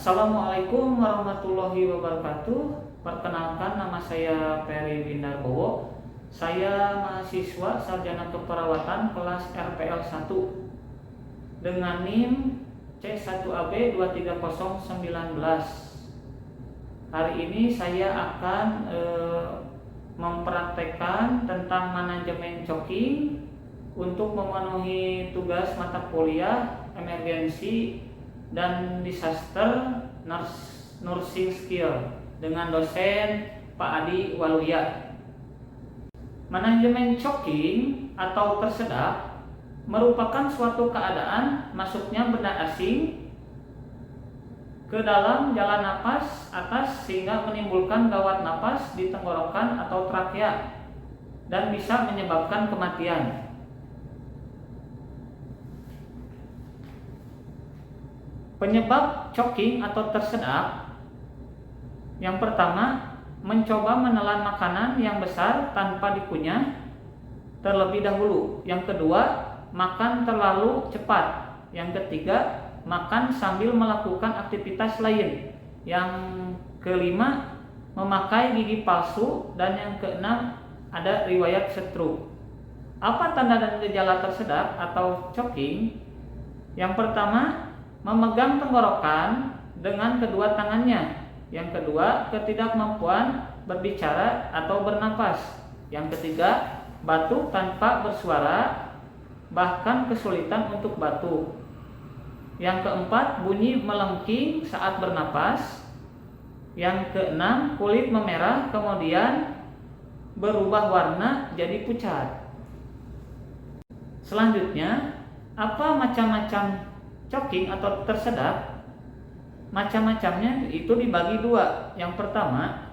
Assalamualaikum warahmatullahi wabarakatuh. Perkenalkan, nama saya Peri Windarbowo. Saya mahasiswa sarjana keperawatan kelas RPL 1 dengan NIM C1AB23019. Hari ini saya akan mempraktekkan tentang manajemen choking untuk memenuhi tugas mata kuliah emergensi dan disaster nursing skill dengan dosen Pak Adi Waluya. Manajemen choking atau tersedak merupakan suatu keadaan masuknya benda asing ke dalam jalan napas atas sehingga menimbulkan gawat napas di tenggorokan atau trakea dan bisa menyebabkan kematian. Penyebab choking atau tersedak: yang pertama, mencoba menelan makanan yang besar tanpa dikunyah terlebih dahulu. Yang kedua, makan terlalu cepat. Yang ketiga, makan sambil melakukan aktivitas lain. Yang kelima, memakai gigi palsu. Dan yang keenam, ada riwayat stroke. Apa tanda dan gejala tersedak atau choking? Yang pertama, memegang tenggorokan dengan kedua tangannya. Yang kedua, ketidakmampuan berbicara atau bernapas. Yang ketiga, batuk tanpa bersuara, bahkan kesulitan untuk batuk. Yang keempat, bunyi melengking saat bernapas. Yang keenam, kulit memerah kemudian berubah warna jadi pucat. Selanjutnya, apa macam-macam choking atau tersedak? Macam-macamnya itu dibagi dua. Yang pertama,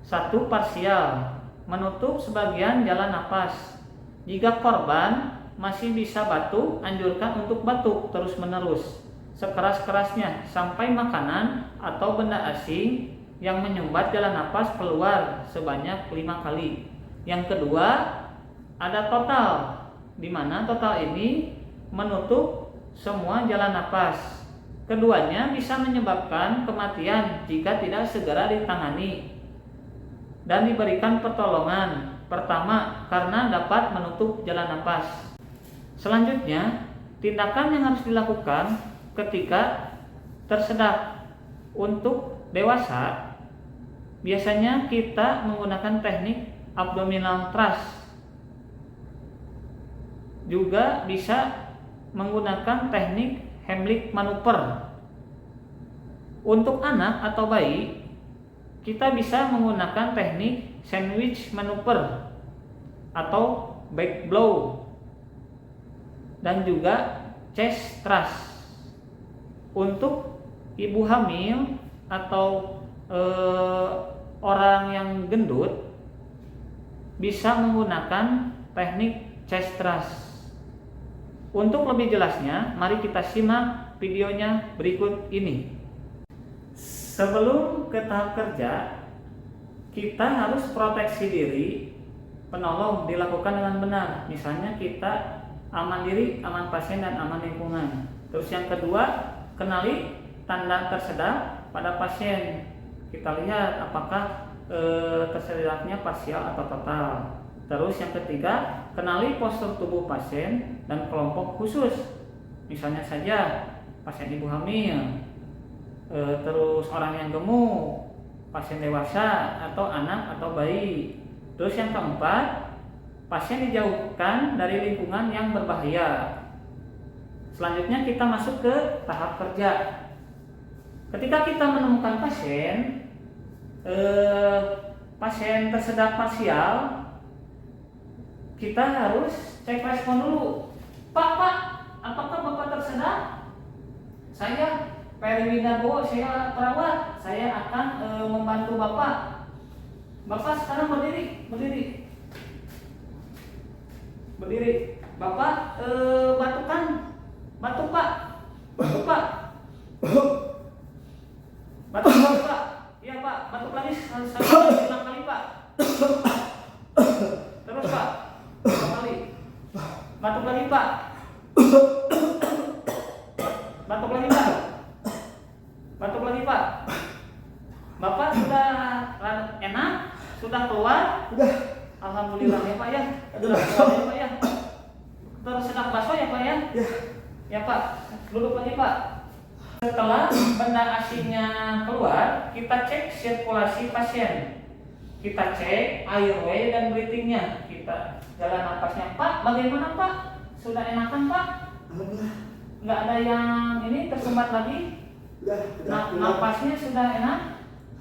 satu, parsial, menutup sebagian jalan napas. Jika korban masih bisa batuk, anjurkan untuk batuk terus-menerus sekeras-kerasnya sampai makanan atau benda asing yang menyumbat jalan napas keluar sebanyak 5 kali. Yang kedua, ada total, di mana total ini menutup semua jalan napas. Keduanya bisa menyebabkan kematian jika tidak segera ditangani dan diberikan pertolongan. Pertama, karena dapat menutup jalan napas. Selanjutnya, tindakan yang harus dilakukan ketika tersedak. Untuk dewasa, biasanya kita menggunakan teknik abdominal thrust. Juga bisa menggunakan teknik Heimlich manuver. Untuk anak atau bayi, kita bisa menggunakan teknik sandwich manuver atau back blow dan juga chest thrust. Untuk ibu hamil atau orang yang gendut bisa menggunakan teknik chest thrust. Untuk lebih jelasnya, mari kita simak videonya berikut ini. Sebelum ke tahap kerja, kita harus proteksi diri. Penolong dilakukan dengan benar. Misalnya kita aman diri, aman pasien, dan aman lingkungan. Terus yang kedua, kenali tanda tersedak pada pasien. Kita lihat apakah tersedaknya parsial atau total. Terus yang ketiga, kenali postur tubuh pasien dan kelompok khusus. Misalnya saja pasien ibu hamil, terus orang yang gemuk, pasien dewasa atau anak atau bayi. Terus yang keempat, pasien dijauhkan dari lingkungan yang berbahaya. Selanjutnya kita masuk ke tahap kerja. Ketika kita menemukan pasien tersedak parsial, kita harus cek respon dulu. Pak, apakah Bapak tersedak? Saya Peri Windarbowo, saya perawat. Saya akan membantu Bapak. Bapak sekarang berdiri. Bapak batukan. Batuk, Pak. Batuk, Pak. Iya, Pak. Batuk lagi 5 kali, Pak. Terus, Pak. Batuk lagi, Pak. Batuk lagi, Pak. Batuk lagi Pak. Bapak sudah enak? Sudah keluar? Udah. Alhamdulillah ya Pak ya. Aduh, Sudah keluar ya Pak ya. Tersedak bakso ya Pak ya? Ya. Ya Pak, duduk lagi Pak. Setelah benda asingnya keluar, kita cek sirkulasi pasien. Kita cek airway dan breathingnya. Kita jalan napasnya. Pak, bagaimana Pak? Sudah enakan Pak? Alhamdulillah. Nggak ada yang ini tersumbat lagi? Udah. Napasnya sudah enak?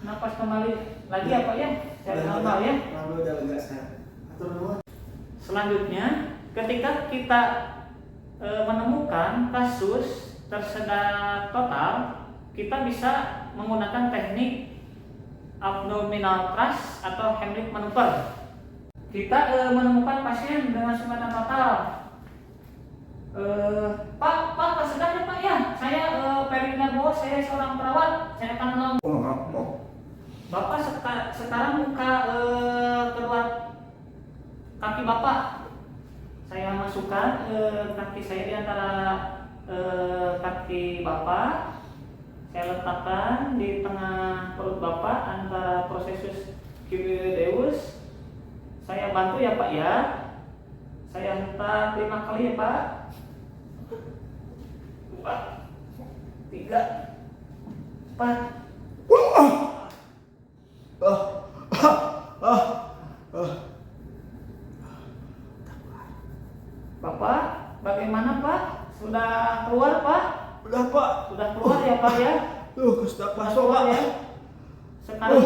Napas kembali lagi ya Pak ya? Jadi normal ya? Udah lega sekarang. Atur nuhun. Selanjutnya, ketika kita menemukan kasus tersedak total, kita bisa menggunakan teknik abdominal thrust atau Heimlich maneuver. Kita menemukan pasien dengan sumbatan total. Pak tersedak ya Pak ya? Saya Peri Narbowo, saya seorang perawat. Saya akan menolong. Mau. Bapak sekarang buka kedua kaki Bapak. Saya masukkan kaki saya di antara kaki Bapak. Saya letakkan di tengah perut Bapak antara prosesus cubideus. Saya bantu ya Pak ya. Saya hentak 5 kali ya Pak. 2, 3, 4. Bapak, bagaimana Pak? Sudah keluar Pak? Udah Pak. Sudah keluar ya Pak ya? Kesedak bakso Keluar Pak. ya. Sekarang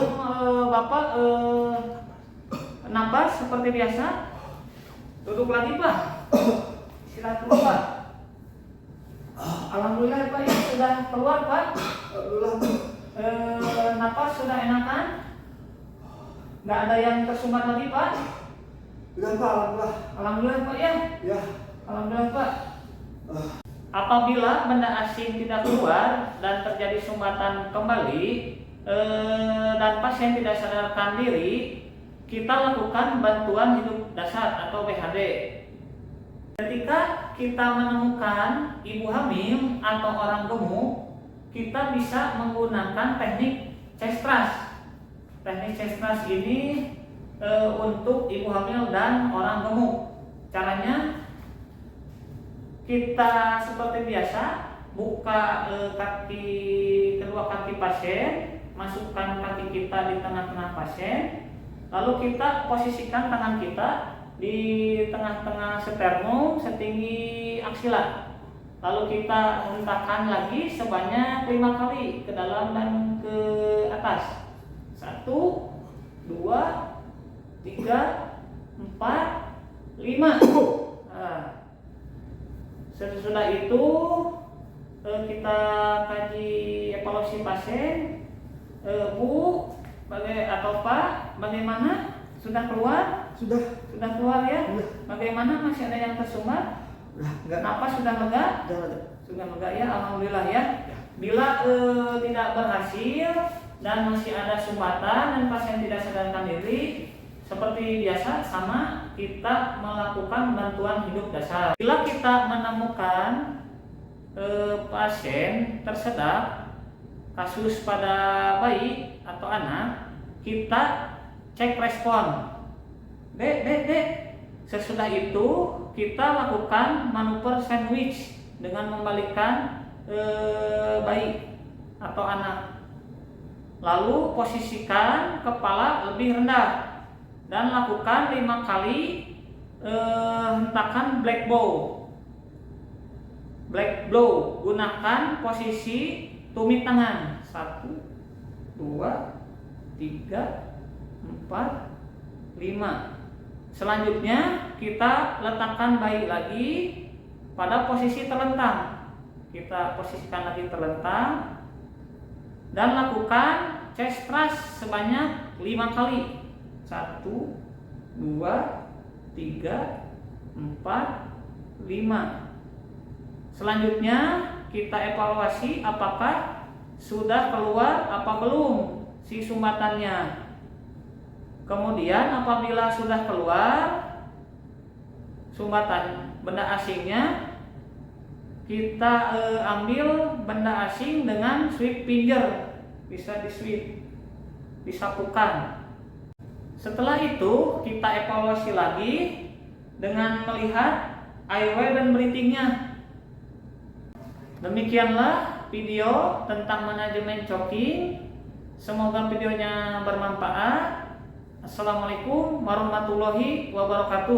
Bapak napas seperti biasa. Duduk lagi Pak. Silakan keluar Pak. Alhamdulillah Pak ya, sudah keluar Pak. Alhamdulillah. Napas sudah enakan? Nggak ada yang tersumbat lagi Pak? Udah Pak, alhamdulillah. Alhamdulillah Pak ya. Ya. Alhamdulillah Pak. Apabila benda asing tidak keluar dan terjadi sumbatan kembali dan pasien tidak sadarkan diri, kita lakukan bantuan hidup dasar atau BHD. Ketika kita menemukan ibu hamil atau orang gemuk, kita bisa menggunakan teknik chest thrust. Teknik chest thrust ini untuk ibu hamil dan orang gemuk. Caranya kita seperti biasa buka kedua kaki pasien, masukkan kaki kita di tengah-tengah pasien, lalu kita posisikan tangan kita di tengah-tengah sternum setinggi aksila. Lalu kita hentakkan lagi sebanyak 5 kali ke dalam dan ke atas. 1, 2, 3, 4, 5. Nah, sesudah itu kita kaji evaluasi pasien. Bu, atau Pak, bagaimana? Sudah keluar? Sudah Keluar ya? Sudah. Bagaimana, masih ada yang tersumbat? Enggak. Napas sudah lega? Sudah lega ya, alhamdulillah ya. Bila tidak berhasil dan masih ada sumbatan dan pasien tidak sadarkan diri, seperti biasa sama kita melakukan bantuan hidup dasar. Bila kita menemukan pasien tersedak kasus pada bayi atau anak, kita cek respon. Dek. Sesudah itu kita lakukan manuver sandwich dengan membalikkan bayi atau anak. Lalu posisikan kepala lebih rendah dan lakukan 5 kali hentakan black blow. Gunakan posisi tumit tangan. 1, 2, 3, 4, 5. Selanjutnya kita letakkan bayi lagi pada posisi terlentang. Kita posisikan lagi terlentang dan lakukan chest thrust sebanyak 5 kali. 1, 2, 3, 4, 5. Selanjutnya kita evaluasi apakah sudah keluar apa belum si sumbatannya. Kemudian apabila sudah keluar sumbatan benda asingnya, kita ambil benda asing dengan sweep finger, bisa di sweep, disapukan. Setelah itu kita evaluasi lagi dengan melihat airway dan breathingnya. Demikianlah video tentang manajemen choking. Semoga videonya bermanfaat. Assalamualaikum warahmatullahi wabarakatuh.